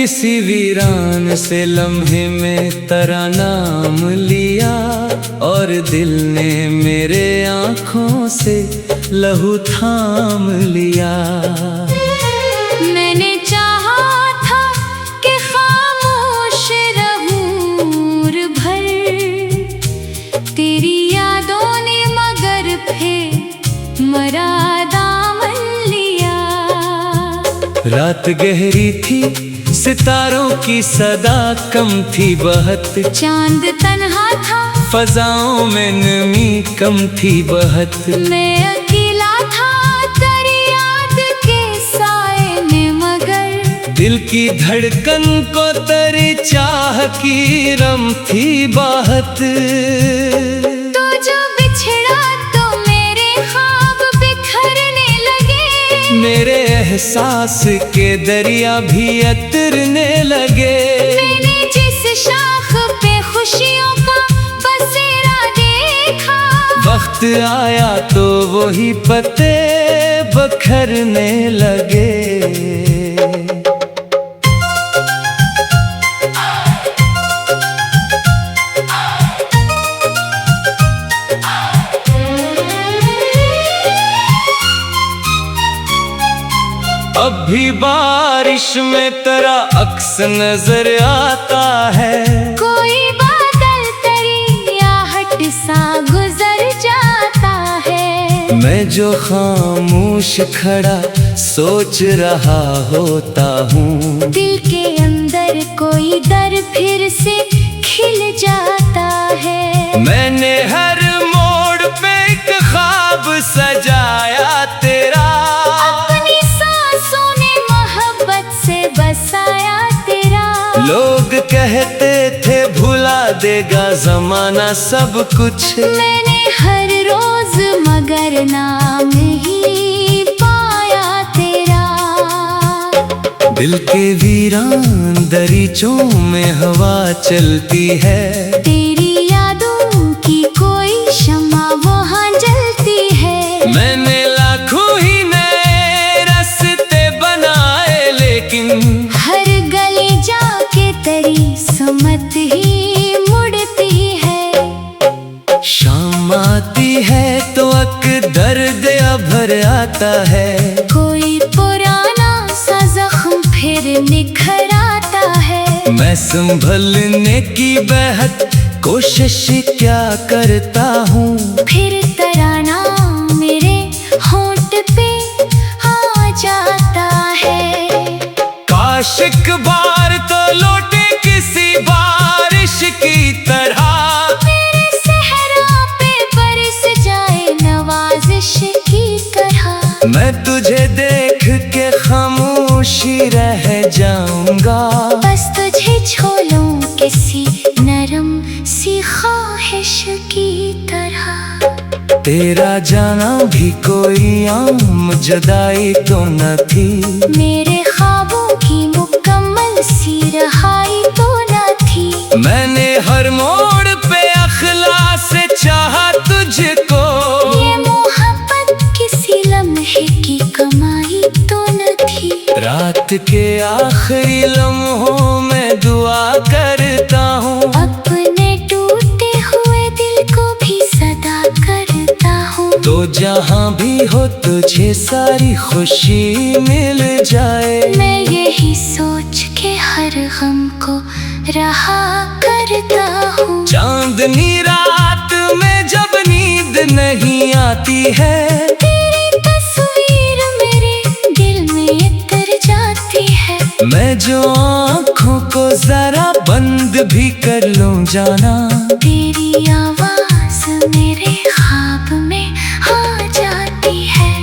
किसी वीरान से लम्हे में तेरा नाम लिया, और दिल ने मेरे आँखों से लहू थाम लिया। मैंने चाहा था कि खामोश रहूं भर, तेरी यादों ने मगर फिर मरा दामन लिया। रात गहरी थी, सितारों की सदा कम थी बहत, चांद तन्हा था, फजाओं में नमी कम थी बहत। मैं अकेला था तेरी याद के साए में मगर, दिल की धड़कन को तेरी चाह की रम थी बाहत। तो जो बिछड़ा तो मेरे ख्वाब बिखरने लगे, मेरे एहसास के दरिया भी अतरने लगे। मैंने जिस शाख पे खुशियों का बसेरा देखा, वक्त आया तो वही पत्ते बखरने लगे। अब भी बारिश में तेरा अक्स नजर आता है, कोई बादल तेरी आहट सा गुजर जाता है। मैं जो खामोश खड़ा सोच रहा होता हूँ, दिल के अंदर कोई दर फिर से खिल जाता है। मैंने हर मोड़ पे एक ख्वाब सजाया तेरा, अपनी सांसों ने मोहब्बत से बसाया तेरा। लोग कहते थे भुला देगा जमाना सब कुछ, मैंने हर रोज मगर नाम ही पाया तेरा। दिल के वीरान दरीचों में हवा चलती है, तेरी यादों की कोई शम्मा वहाँ जलती है। मैंने लाखों ही नए रास्ते बनाए, लेकिन हर गली जाके तेरी सुमत ही मुड़ती है। शाम आती है तो अक दर्द अभर आता है, कोई पुराना सा जख्म फिर निखर आता है। मैं संभलने की बेहद कोशिश क्या करता हूँ, फिर तराना मेरे होंठ पे आ जाता है। काश एक बार तो लौटे किसी बारिश की तरह, मेरे सहरा पे बरस जाए नवाजिश की तरह। मैं तुझे देख के खामोशी रह जाऊंगा, बस तुझे छोलूं किसी नरम सी ख्वाहिश की तरह। तेरा जाना भी कोई आम जुदाई तो न थी, मेरे ख्वाबों की मुकम्मल सी रहाई तो न थी। मैंने हर मोड़ पे अखलास से चाहा तुझको, ये मोहब्बत किसी लम्हे की कमाई तो न थी। रात के आखिरी लम्हों में दुआ करता हूँ, अपने टूटे हुए दिल को भी सदा करता हूँ। तो जहाँ भी हो तुझे सारी खुशी मिल जाए। मैं यही सोच के हर गम को रहा करता हूँ। चांदनी रात में जब नींद नहीं आती है, तेरी तस्वीर मेरे दिल में उतर जाती है। मैं जो आँखों को जरा बंद भी कर लूं जाना, तेरी आवाज मेरे ख्वाब में आ जाती है।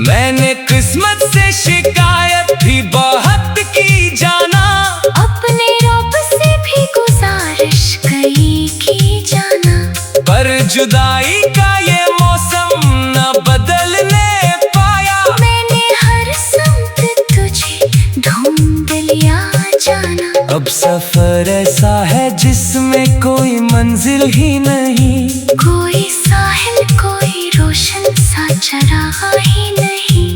मैंने किस्मत से शिकायत भी बहुत की जाना, अपने रब से भी गुजारिश कई की जाना। पर जुदाई का ये मौसम न बदलने पाया। मैंने हर समत तुझे ढूंढ लिया जाना। अब सफर ऐसा है जिसमें कोई मंजिल ही नहीं, कोई साहिल कोई रोशन सा चरागा ही नहीं।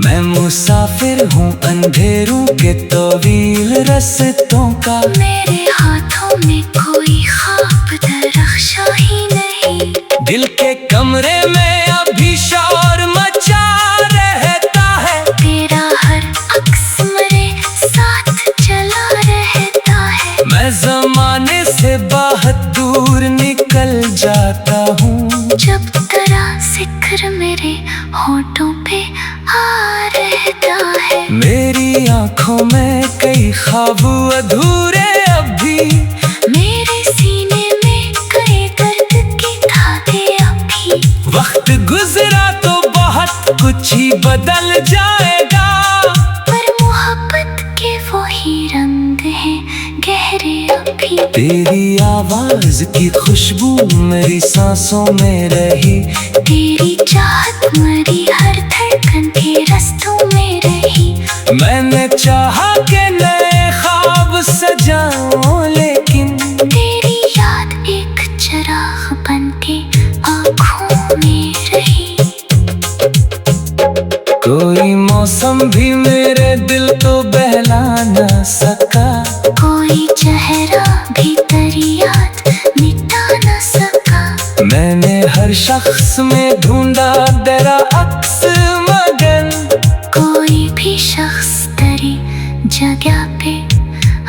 मैं मुसाफिर हूँ अंधेरों के तवील रास्तों का। मेरे हाथों में कोई ख्वाब दरख्शा ही नहीं। दिल के कमरे में अभी शोर मचा रहता है। तेरा हर अक्स मेरे साथ चला रहता है। मैं ज़माने से बहुत दूर निकल जाता हूँ। जब तेरा जिक्र मेरे होठों पे आ रहता है। मेरी आंखों में कई ख्वाब अधूरे अभी। मेरे सीने में कई दर्द की धागे अभी। वक्त गुजरा तो बहुत कुछ ही बदल जाएगा। पर मोहब्बत के वही रंग हैं गहरे अभी। तेरी आवाज की खुशबू मेरी सांसों में रही। तेरी चाहत मेरी हर धड़कन के रास्तों में रही। मैंने चाहा कि नए ख्वाब सजाऊं, लेकिन तेरी याद एक चिराग बन के आँखों में रही। कोई मौसम भी मेरे दिल को बहला न सका। कोई चेहरा भी तेरी याद मिटा न सका। मैंने हर शख्स में ढूंढा तेरा अक्स, मगर कोई भी शख्स तेरी जगह पे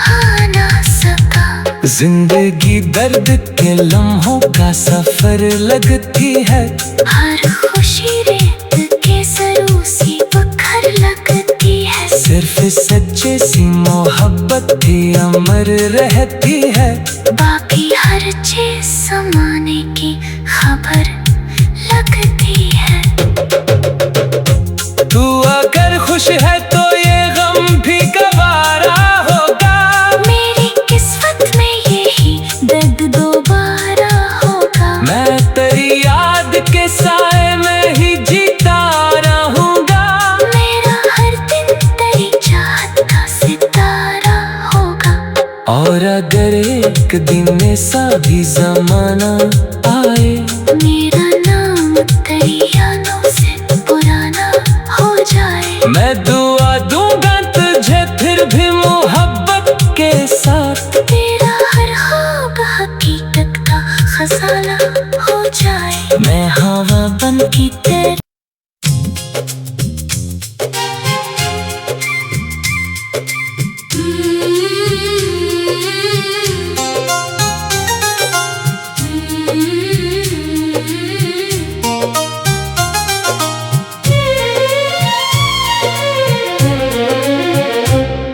आ न सका। जिंदगी दर्द के लम्हों का सफर लगती है। हर खुशी रेत के सरू सी बखर लगती है। सिर्फ सच्चे सी मोहब्बत भी अमर रहती है। बाकी हर चीज समाने की खबर लगती है। तू अगर खुश है तो ये गम भी गवारा होगा। मेरी किस्मत में यही दर्द दोबारा होगा। मैं तेरी याद के साए में ही जीता रहूंगा। मेरा हर दिन तेरी चाहत का सितारा होगा। और अगर एक दिन ऐसा भी जमाना आए, मेरा नाम तेरी यादों से पुराना हो जाए। मैं दुआ दूंगा तुझे फिर भी मोहब्बत के साथ। तेरा हर ख्वाब हकीकत का खजाना हो जाए। मैं हवा बन की तेरे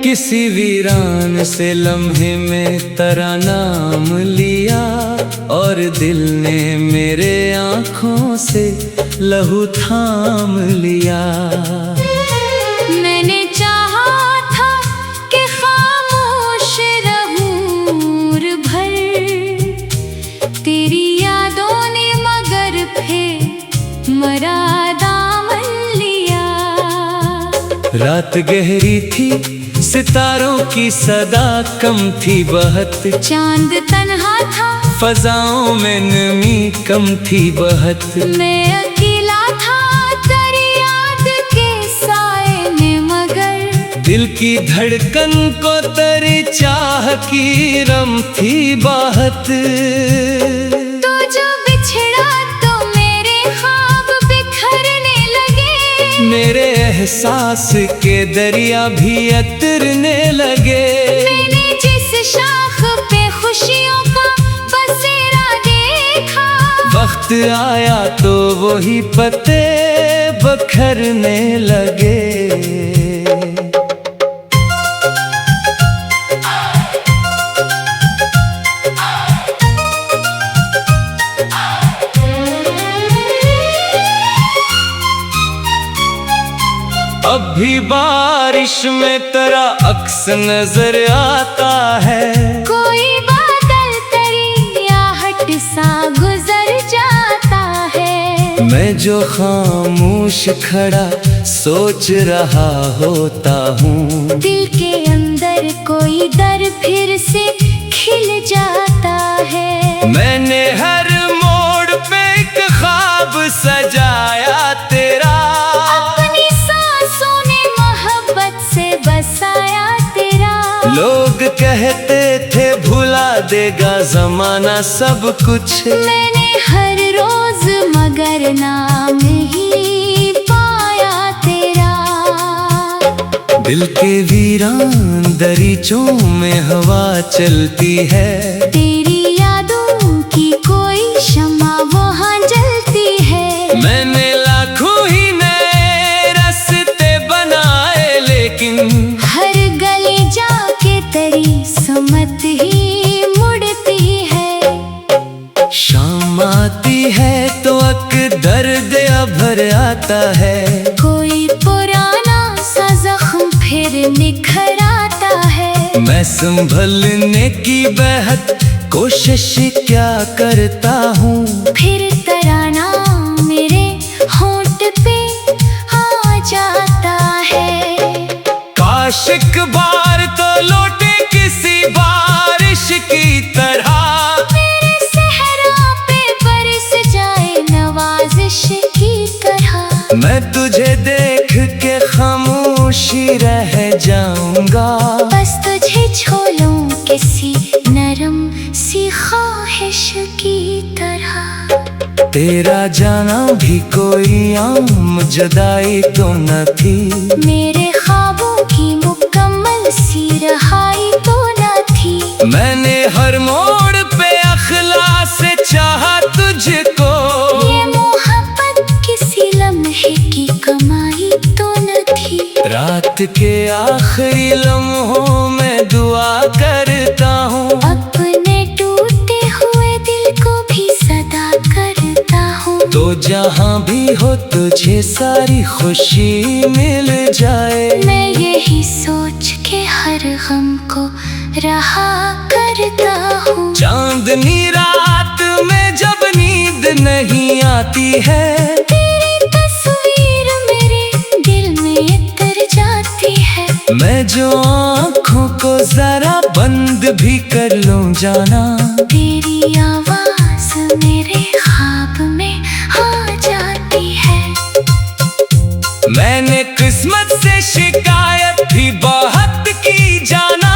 किसी वीरान से लम्हे में तेरा नाम लिया, और दिल ने मेरे आँखों से लहू थाम लिया। मैंने चाहा था कि खामोश रहूं उम्र भर। तेरी यादों ने मगर फिर मरा दामन लिया। रात गहरी थी, सितारों की सदा कम थी बहुत। चांद तन्हा था, फजाओं में नमी कम थी बहुत। मैं अकेला था तेरी याद के साए में मगर। दिल की धड़कन को तेरी चाह की रम थी बहुत। तो जो बिछड़ा तो मेरे ख्वाब बिखरने लगे। मेरे एहसास के दरिया भी अतरने लगे। मैंने जिस शाख पे खुशियों का बसेरा देखा। वक्त आया तो वही पत्ते बखरने लगे। अब भी बारिश में तेरा अक्स नजर आता है। कोई बादल तेरी आहट सा गुजर जाता है। मैं जो खामोश खड़ा सोच रहा होता हूँ। दिल के अंदर कोई डर फिर से खिल जाता है। मैंने हर मोड़ पे एक ख्वाब सजाया तेरा। अपनी सांसों देगा जमाना सब कुछ। मैंने हर रोज मगर नाम ही पाया तेरा। दिल के वीरान दरीचों में हवा चलती है, तेरी यादों की कोई शम्मा वहाँ जलती है। मैंने लाखों ही नए रास्ते बनाए, लेकिन हर गली जाके तेरी सुमत ही मुड़ती है। शाम आती है तो अक दर्द भर आता है, कोई पुराना सा जख्म फिर निखर आता है। मैं संभलने की बेहद कोशिश क्या करता हूँ, फिर तराना मेरे होंठ पे आ जाता है। काश एक बार तो लौटे किसी बारिश की तरह, मेरे सहरा पे बरस जाए नवाजिश की तरह। मैं तुझे देख के खामोशी रह जाऊंगा, बस तुझे छोलूं किसी नरम सी ख्वाहिश की तरह। तेरा जाना भी कोई आम जुदाई तो न थी, मेरे ख्वाबों की मुकम्मल सी रहाई तो न थी। मैंने हर मोड़ पे अखलास से चाहा तुझको, ये मोहब्बत किसी लम्हे की कमाई तो न थी। रात के आखिरी लम्हों में दुआ करता हूँ, अपने टूटे हुए दिल को भी सदा करता हूँ। तो जहाँ भी हो तुझे सारी खुशी मिल जाए। मैं यही सोच के हर गम को रहा करता हूँ। चांदनी रात में जब नींद नहीं आती है, तेरी तस्वीर मेरे दिल में उतर जाती है। मैं जो आँखों को जरा बंद भी कर लूं जाना, तेरी आवाज मेरे ख्वाब में आ जाती है। मैंने किस्मत से शिकायत भी बहुत की जाना,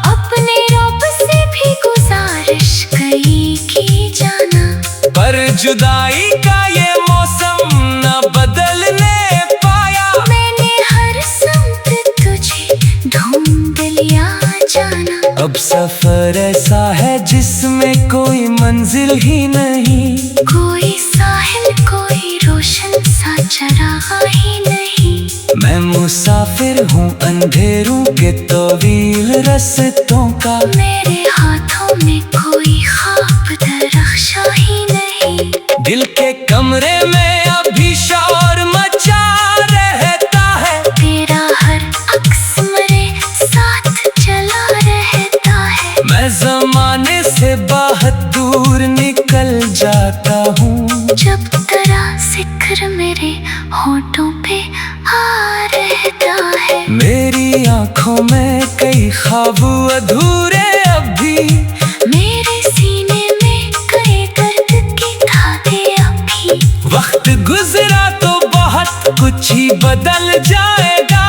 अपने रब से भी गुजारिश कई की जाना। पर जुदाई का ये मौसम न बदलने पाया। मैंने हर समत तुझे ढूंढ लिया जाना। अब सफर ऐसा है जिसमें कोई मंजिल ही नहीं, कोई साहिल कोई रोशन सा चरागा ही नहीं। मैं मुसाफिर हूँ अंधेरों के तवील रस्तों का, मेरे हाथों में कोई ख्वाब दरख्शा ही नहीं। दिल के कमरे में अभी शोर मचा रहता है, तेरा हर अक्स मेरे साथ चला रहता है। मैं जमाने से बहुत दूर निकल जाता हूँ, जब तेरा जिक्र मेरे होठों पे आ रहता है। मेरी आंखों में कई ख्वाब अधूरे अभी, मेरे सीने में कई दर्द के धागे अभी। वक्त गुजरा तो बहुत कुछ ही बदल जाएगा,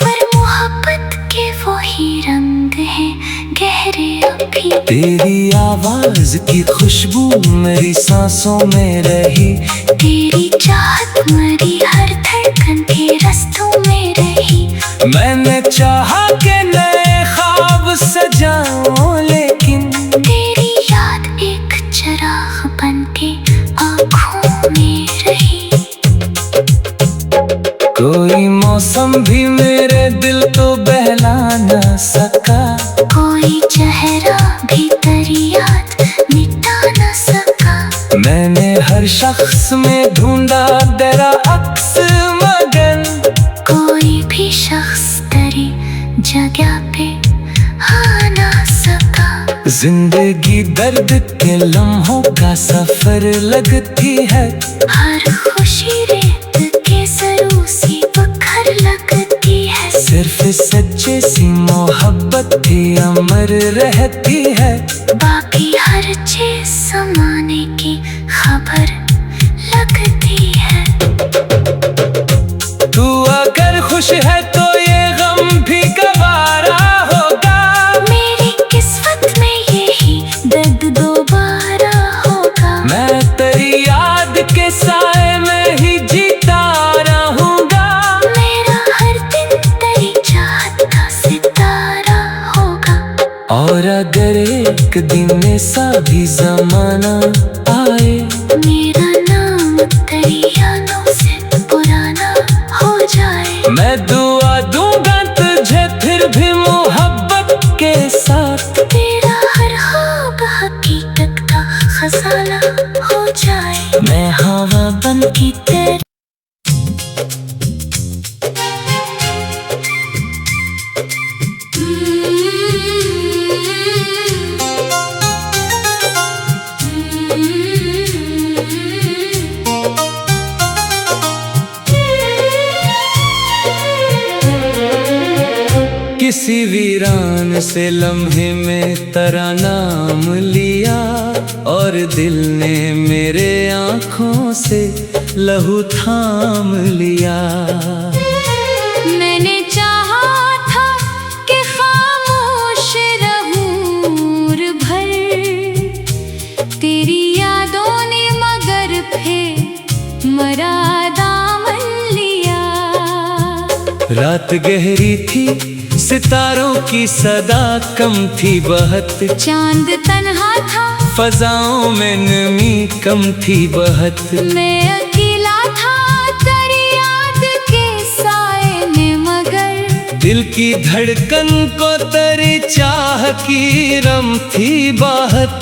पर मोहब्बत के वही रंग हैं गहरे अभी। तेरी आवाज की खुशबू मेरी सांसों में रही, तेरी चाहत मरी हर धड़कन के रस्तों में रही। मैंने चाहा के नए ख्वाब सजाऊं, लेकिन तेरी याद एक चिराग बन के आँखों में रही। कोई मौसम भी मेरे दिल को बहला न सका, कोई चेहरा भी तेरी याद मिटा न सका। मैंने हर शख्स में ढूंढा तेरा अक्स, मगर कोई भी शख्स तेरी जगह पे आ न सका। जिंदगी दर्द के लम्हों का सफर लगती है, हर खुशी रेत के सरू सी बखर लगती है। सिर्फ सच्चे सी मोहब्बत ही अमर रहती है, बाकी हर चीज समाने की खबर लगती है। तू अगर खुश है तो ये गम भी गवारा होगा, मेरी किस्मत में यही एक दिन ऐसा भी जमाना आए, मेरा नाम तेरी यादों से पुराना हो जाए। मैं दुआ दूंगा तुझे फिर भी मोहब्बत के साथ, तेरा हर ख्वाब हकीकत का खजाना हो जाए। मैं हवा बन की तेरे किसी वीरान से लम्हे में तेरा नाम लिया, और दिल ने मेरे आँखों से लहू थाम लिया। मैंने चाहा था कि खामोश रहूं भर, तेरी यादों ने मगर फिर मरा दामन लिया। रात गहरी थी, सितारों की सदा कम थी बहत, चांद तन्हा था, फजाओं में नमी कम थी बहत। मैं अकेला था तेरी याद के साए में मगर, दिल की धड़कन को तेरी चाह की रम थी बाहत।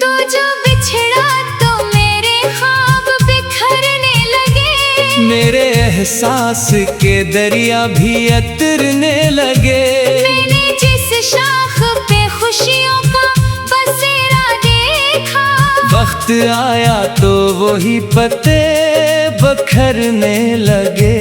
तो जो बिछड़ा तो मेरे ख्वाब बिखरने लगे, मेरे एहसास के दरिया भी अतरने लगे। मैंने जिस शाख पे खुशियों का बसेरा देखा, वक्त आया तो वही पत्ते बखरने लगे।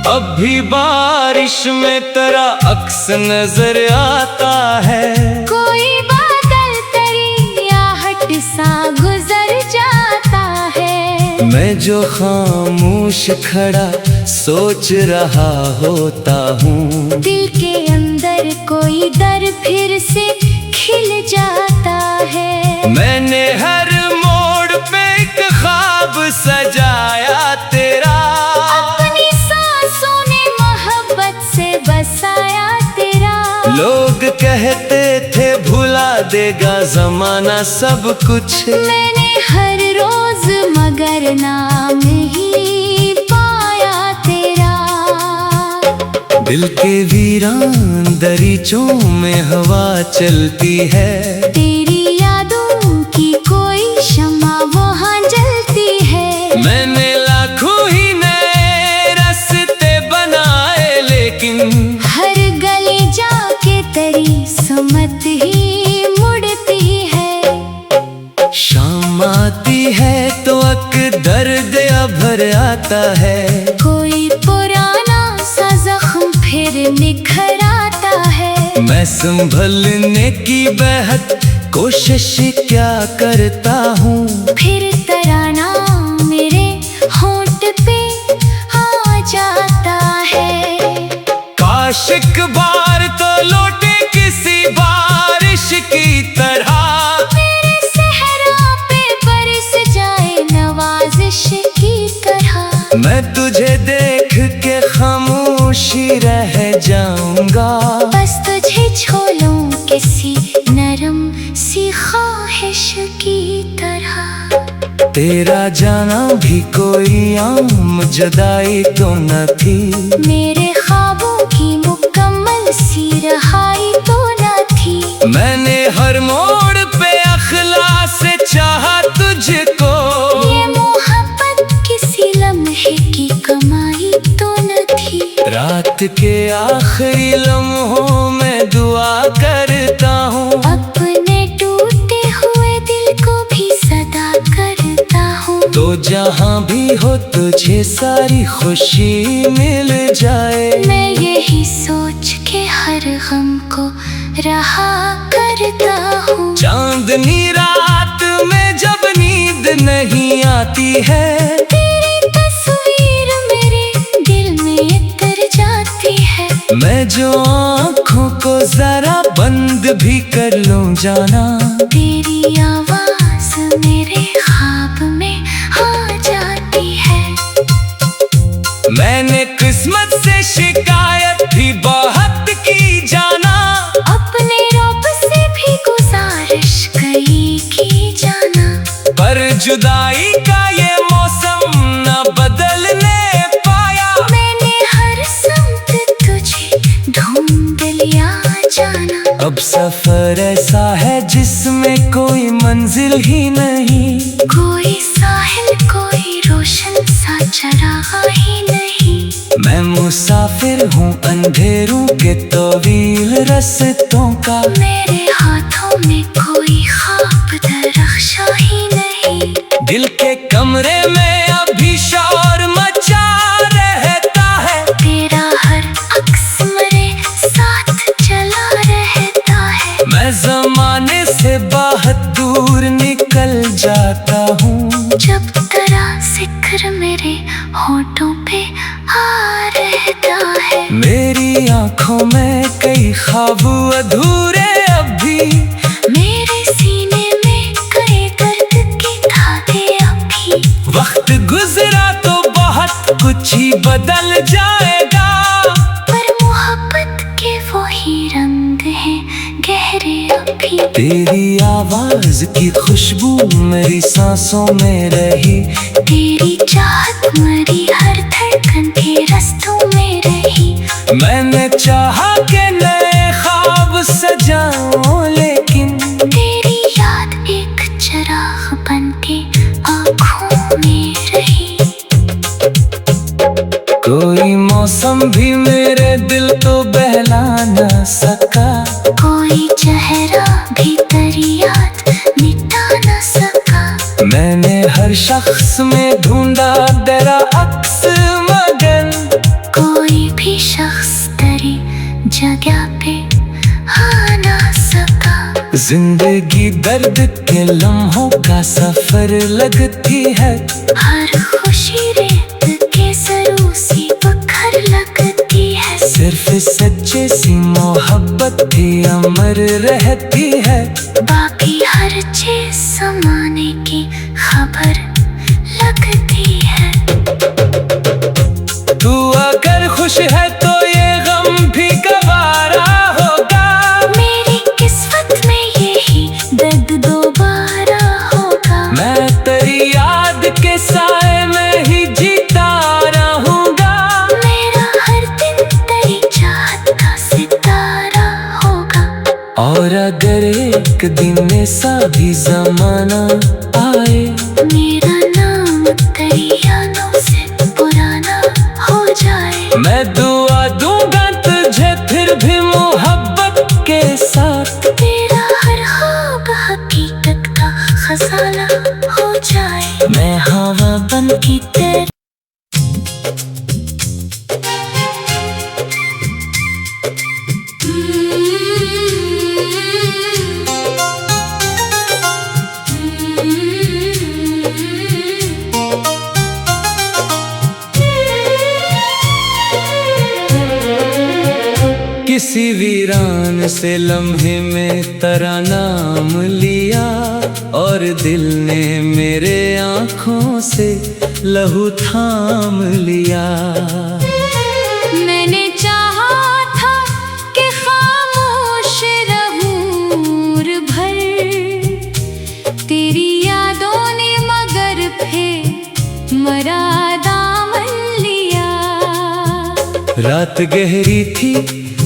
अब भी बारिश में तेरा अक्स नजर आता है, कोई बादल तेरी आहट सा गुजर जाता है। मैं जो खामोश खड़ा सोच रहा होता हूँ, दिल के अंदर कोई दर फिर से खिल जाता है। मैंने हर मोड़ पे एक ख्वाब सजाया तेरा, अपनी सांसों ने मोहब्बत से बसाया तेरा। लोग कहते थे भुला देगा जमाना सब कुछ, मैंने हर रोज मगर नाम ही पाया तेरा। दिल के वीरान दरीचों में हवा चलती है, तेरी यादों की कोई शमा वहाँ जलती है। मैंने लाखों ही नए रास्ते बनाए, लेकिन हर गली जाके तेरी सुमत ही मुड़ती है। शाम आती है तो अक दर्द भर आता है, कोई पुराना सा जख्म फिर निखर आता है। मैं संभलने की बेहद कोशिश क्या करता हूँ, फिर तराना मेरे होंठ पे आ जाता है। काश एक बार तो लौटे किसी बारिश की तरह, मेरे सहरा पे बरस जाए नवाजिश की तरह। मैं तुझे देख के खामोशी रह जाऊंगा, बस तुझे छोड़ूं किसी नरम सी ख्वाहिश की तरह। तेरा जाना भी कोई आम जुदाई तो न थी, मेरे ख्वाबों की मुकम्मल सी रहाई तो न थी। मैंने हर मोड़ पे अखलास से चाहा तुझको, ये मोहब्बत किसी लम्हे की कमाई तो न थी। रात के आखिरी लम्हों में दुआ करता हूँ, अपने टूटे हुए दिल को भी सदा करता हूँ। तो जहाँ भी हो तुझे सारी खुशी मिल जाए। मैं यही सोच के हर गम को रहा करता हूँ। चांदनी रात में जब नींद नहीं आती है, तेरी तस्वीर मेरे दिल में उतर जाती है। मैं जो आँखों को जरा बंद भी कर लूं जाना। तेरी आवाज मेरे ख्वाब में आ जाती है। मैंने किस्मत से शिकायत भी बहुत की जाना। अपने रब से भी गुजारिश कई की जाना। पर जुदाई का ये मौसम न बदलने पाया। मैंने हर समत तुझे ढूंढ लिया जाना। अब सफर ऐसा है जिसमें कोई मंजिल ही नहीं। कोई साहिल कोई रोशन सा चरागा ही नहीं। मैं मुसाफिर हूँ अंधेरों के तवील रस्तों का। मेरे हाथों में कोई ख्वाब दरख्शा ही नहीं। दिल के कमरे में अभी शोर मचा रहता है। तेरा हर अक्स मेरे साथ चला रहता है। मैं जमाने से बहुत दूर निकल जाता हूँ। जब तेरा जिक्र मेरे होठों पे आ रहता है। मेरी आंखों में कई ख्वाब अधूरे अभी। मेरे सीने में कई दर्द की धागे अभी। वक्त गुजरा तो बहुत कुछ ही बदल जाएगा। पर मोहब्बत के वही रंग हैं गहरे अभी। तेरी आवाज की खुशबू मेरी सांसों में रही। तेरी चाहत मरी हर धड़कन के रस्तों में रही। मैंने चाहा कि नए ख्वाब सजाऊं लेकिन तेरी याद एक चिराग बन के आँखों में रही। कोई मौसम भी मेरे दिल को बहला न सका। कोई चेहरा भी तेरी याद मिटा न सका। मैंने हर शख्स में ढूंढा तेरा अक्स मगन। कोई भी शख्स तेरी जगह पे आ न सका। जिंदगी दर्द के लम्हों का सफर लगती है। हर खुशी रेत के सरू सी बखर लगती है। सिर्फ सच्चे सी मोहब्बत भी अमर रहती है। बाकी हर चीज समाने की खबर लगती है। तू अगर खुश है तो ये गम भी गवारा होगा। मेरी किस्मत में यही दर्द दोबारा होगा। मैं तेरी याद के साए में ही जीता रहूंगा। मेरा हर दिन तेरी चाहत का सितारा होगा। और अगर एक दिन ऐसा भी जमाना आए। मेरा नाम तेरी यादों से पुराना हो जाए। मैं दुआ दूंगा तुझे फिर भी मोहब्बत के साथ। तेरा हर ख्वाब हकीकत का खजाना हो जाए। मैं हवा बन की तेरी किसी वीरान से लम्हे में तेरा नाम लिया। और दिल ने मेरे आँखों से लहू थाम लिया। मैंने चाहा था कि खामोश रहूं भर। तेरी यादों ने मगर फिर मरा दामन लिया। रात गहरी थी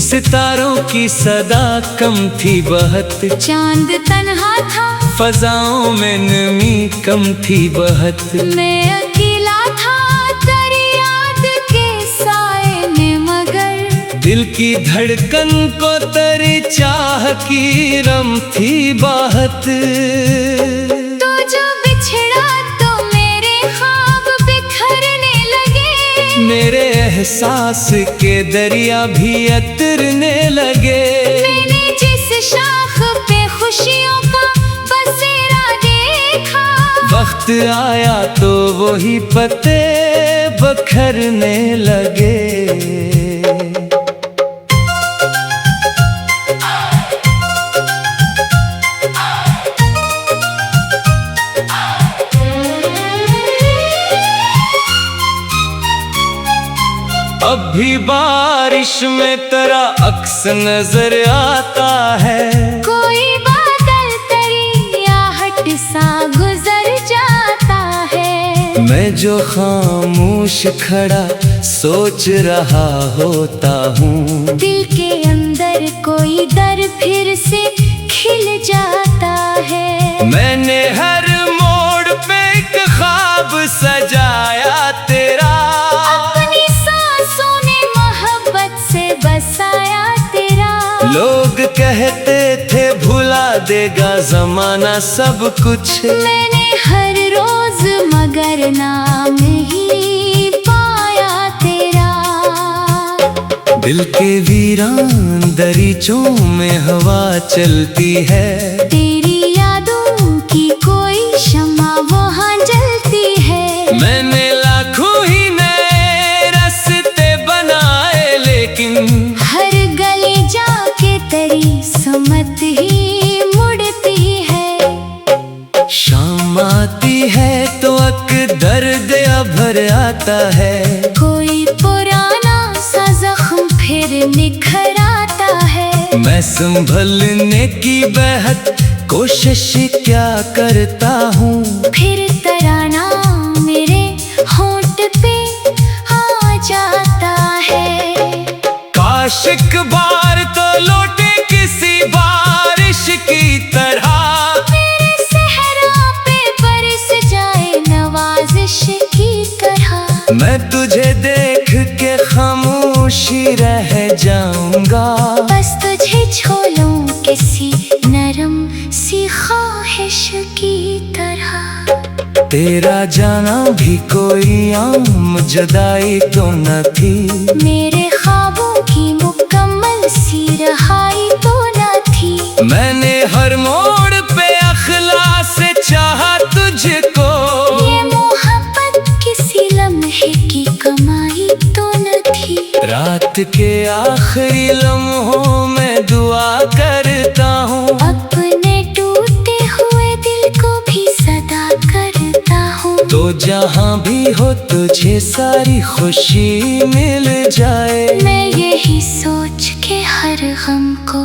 सितारों की सदा कम थी बहत। चांद तन्हा था फजाओं में नमी कम थी बहत। मैं अकेला था तेरी याद के साए में मगर। दिल की धड़कन को तेरी चाह की रम थी बाहत। तो जो बिछड़ा तो मेरे ख्वाब बिखरने लगे। मेरे एहसास के दरिया भी अतरने लगे। मैंने जिस शाख पे खुशियों का बसेरा देखा। वक्त आया तो वही पत्ते बखरने लगे। अब भी बारिश में तेरा अक्स नजर आता है। कोई बादल तेरी आहट सा गुजर जाता है। मैं जो खामोश खड़ा सोच रहा होता हूँ, दिल के अंदर कोई दर फिर से खिल जाता है। मैंने हर मोड़ पे एक ख्वाब सजाया तेरा, अपनी सांसों ने मोहब्बत से बसाया तेरा। लोग कहते थे भुला देगा जमाना सब कुछ, मैंने हर रोज मगर नाम ही पाया तेरा। दिल के वीरान दरीचों में हवा चलती है, तेरी यादों की कोई शम्मा वहाँ जलती है। मैंने लाखों ही नए रास्ते बनाए, लेकिन हर गली जाके तेरी सुमत ही मुड़ती है। शाम आती है तो अक दर्द भर आता है, कोई पुराना सा जख्म फिर निखर आता है। मैं संभलने की बेहद कोशिश क्या करता हूँ, फिर तराना मेरे होंठ पे आ जाता है। काश एक बार तो लौटे किसी बारिश की तरह, मेरे सहरा पे बरस जाए नवाजिश की तरह। मैं तुझे देख के खामोशी रह जाऊंगा, बस तुझे छोड़ूं किसी नरम सी ख्वाहिश की तरह। तेरा जाना भी कोई आम जुदाई तो न थी, मेरे ख्वाबों की मुकम्मल सी रहाई तो न थी। मैंने हर मोड़ पे अखलास से चाहा तुझको, ये मोहब्बत किसी लम्हे की कमाई तो न थी। रात के आखिरी लम्हों में दुआ करता हूँ, अपने टूटे हुए दिल को भी सदा करता हूँ। तो जहाँ भी हो तुझे सारी खुशी मिल जाए। मैं यही सोच के हर गम को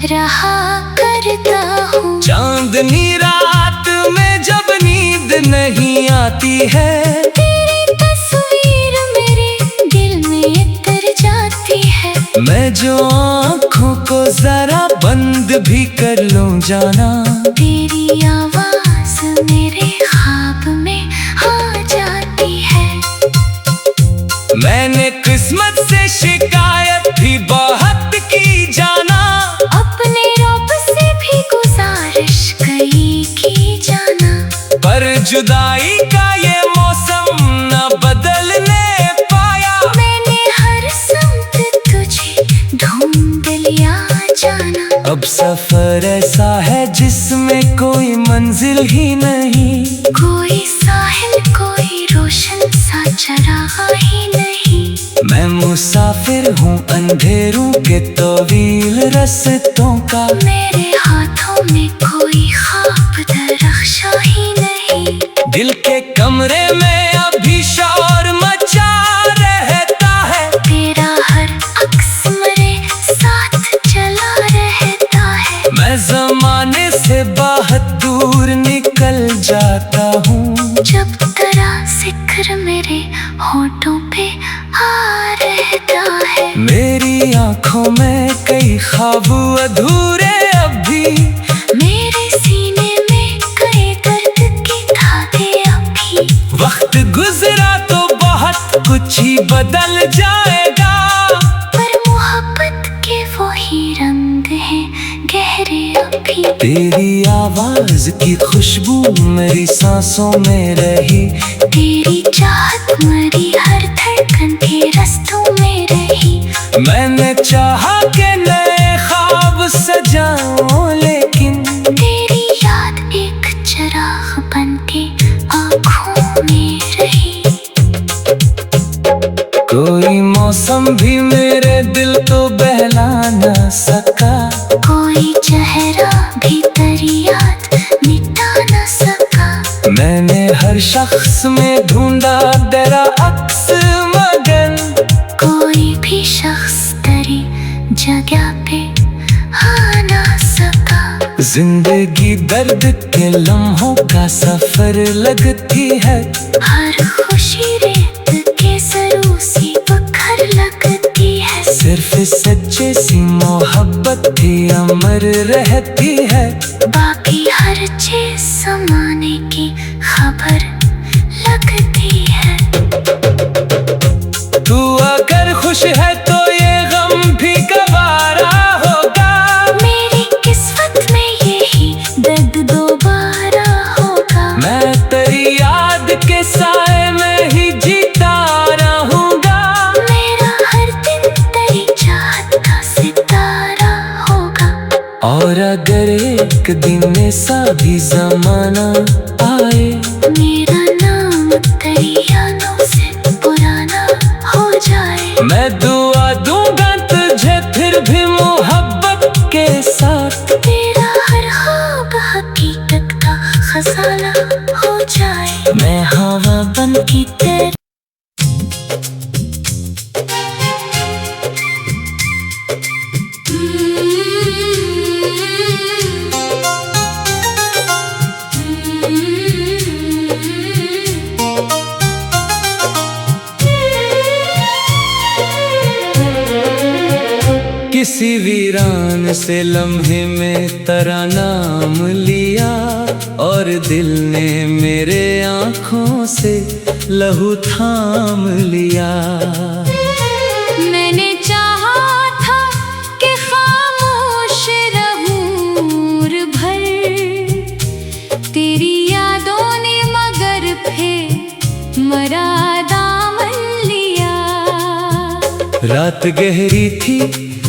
रहा करता हूँ। चांदनी रात में जब नींद नहीं आती है, तेरी तस्वीर मेरे दिल में उतर जाती है। मैं जो आँखों को जरा बंद भी कर लूं जाना, तेरी आवाज मेरे ख्वाब में आ जाती है। मैंने किस्मत से शिकायत भी बहुत की जाना, अपने रब से भी गुजारिश कई की जाना। पर जुदाई का ये मौसम न बदलने पाया। मैंने हर समत तुझे ढूंढ लिया जाना। अब सफर ऐसा है जिसमें कोई मंजिल ही नहीं, कोई साहिल कोई रोशन सा चरागा ही नहीं। मैं मुसाफिर हूँ अंधेरों के तवील रस्तों का, मेरे हाथों में कोई ख्वाब दरख्शा ही नहीं। दिल के कमरे में अभी शोर मचा रहता है, तेरा हर अक्स मेरे साथ चला रहता है। मैं जमाने से बहुत दूर निकल जाता हूँ, जब तेरा जिक्र मेरे होठों पे आ रहता है। मेरी आंखों में कई ख्वाब अधूरे अभी, मेरे सीने में कई दर्द की धागे अभी। वक्त गुजरा तो बहुत कुछ ही बदल जाएगा, पर मोहब्बत के वही रंग हैं गहरे अभी। तेरी आवाज की खुशबू मेरी सांसों में रही, तेरी चाहत मरी हर धड़कन के रस्तों में रही। मैंने चाहा के नए ख्वाब सजाऊं, लेकिन तेरी याद एक चिराग बन के आँखों में रही। कोई मौसम भी मेरे दिल को बहला न सका, कोई चेहरा भी तेरी याद मिटा न सका। मैंने हर शख्स में ढूंढा तेरा अक्स मगन, कोई जिंदगी दर्द के लम्हों का सफर लगती है। हर खुशी रेत के सरों सी बखर लगती है। सिर्फ सच्चे सी मोहब्बत भी अमर रहती है। बाकी हर चीज समाने की खबर लगती है। तू अगर खुश है तो ये गम भी गवारा होगा। मेरी किस्मत में यही दर्द दोबारा होगा। मैं तेरी याद के साए में ही जीता रहूंगा। मेरा हर दिन तेरी चाहत का सितारा होगा। और अगर एक दिन ऐसा भी जमाना आए, मेरा नाम तेरी यादों से पुराना हो जाए। मैं दुआ दूंगा तुझे फिर भी मोहब्बत के साथ। तेरा हर ख्वाब हकीकत का खजाना हो जाए। मैं हवा बन की तेरी किसी वीरान से लम्हे में तेरा नाम लिया, और दिल ने मेरे आँखों से लहू थाम लिया। मैंने चाहा था कि खामोश रहूं भर, तेरी यादों ने मगर फिर मरा दामन लिया। रात गहरी थी,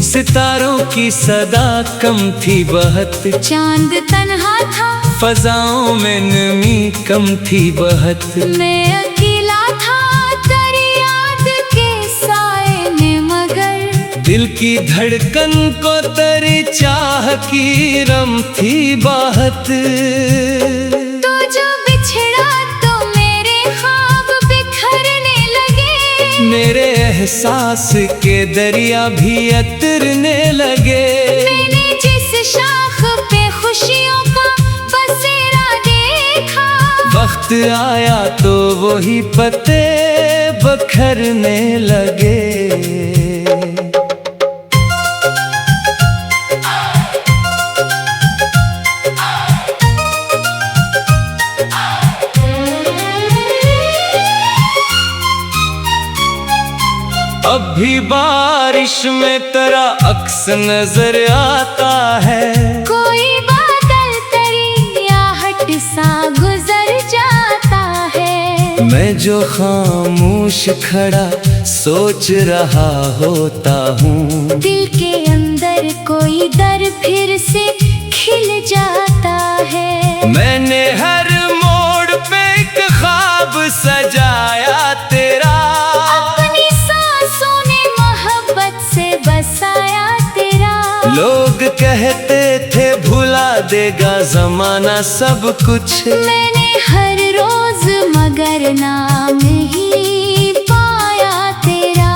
सितारों की सदा कम थी बहत। चांद तन्हा था, फजाओं में नमी कम थी बहत। मैं अकेला था तेरी याद के साए में मगर, दिल की धड़कन को तेरी चाह की रम थी बाहत। तो जो बिछड़ा तो मेरे ख्वाब बिखरने लगे। मेरे एहसास के दरिया भी अतरने लगे। मैंने जिस शाख पे खुशियों का बसेरा देखा, वक्त आया तो वही पत्ते बखरने लगे। अब भी बारिश में तेरा अक्स नजर आता है। कोई बादल तेरी आहट सा गुजर जाता है। मैं जो खामोश खड़ा सोच रहा होता हूँ, दिल के अंदर कोई दर फिर से खिल जाता है। मैंने हर मोड़ पे एक ख्वाब सजाया तेरा। अपनी सांसों ने मोहब्बत से बसाया तेरा। लोग कहते थे भुला देगा जमाना सब कुछ। मैंने हर रोज मगर नाम ही पाया तेरा।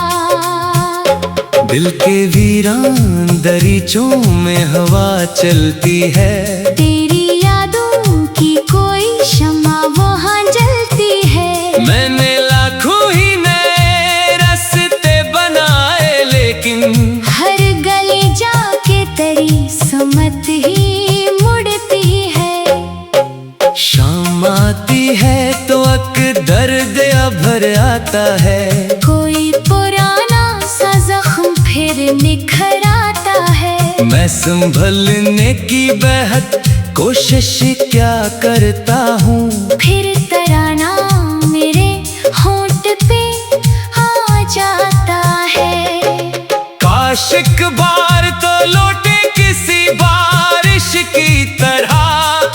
दिल के वीरान दरीचों में हवा चलती है। तेरी यादों की कोई शम्मा वहाँ जलती है। मैंने लाखों ही नए रास्ते बनाए, लेकिन हर गली जाके तेरी सुमत ही मुड़ती है। शाम आती है तो अक दर्द भर आता है। कोई पुराना सा जख्म फिर निखर आता है। मैं संभलने की बेहद कोशिश क्या करता हूँ, फिर तराना मेरे होंठ पे आ जाता है। काश एक बार तो लौटे किसी बारिश की तरह।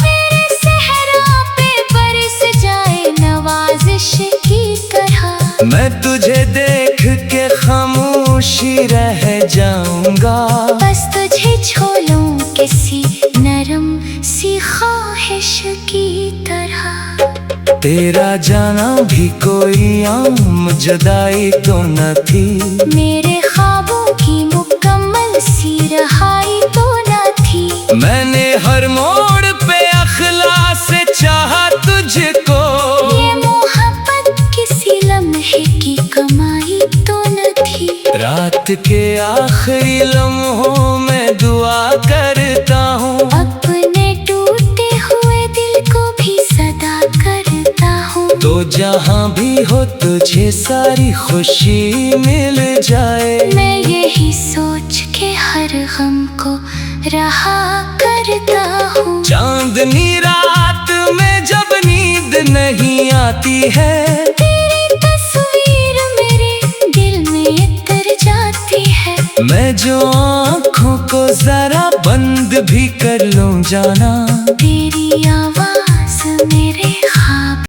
मेरे सहरा पे बरस जाए नवाजिश की तरह। मैं तुझे देख के खामोशी रह जाऊंगा। बस तुझे छोलूं किसी नरम सी ख्वाहिश की तरह। तेरा जाना भी कोई आम जुदाई तो न थी। मेरे ख्वाबों की मुकम्मल सी रहाई तो न थी। मैंने हर रात के आखिरी लम्हों में दुआ करता हूँ, अपने टूटे हुए दिल को भी सदा करता हूँ। तो जहाँ भी हो तुझे सारी खुशी मिल जाए। मैं यही सोच के हर गम को रहा करता हूँ। चांदनी रात में जब नींद नहीं आती है, तेरी तस्वीर मेरे दिल में उतर जाती है। मैं जो आँखों को जरा बंद भी कर लूं जाना, तेरी आवाज़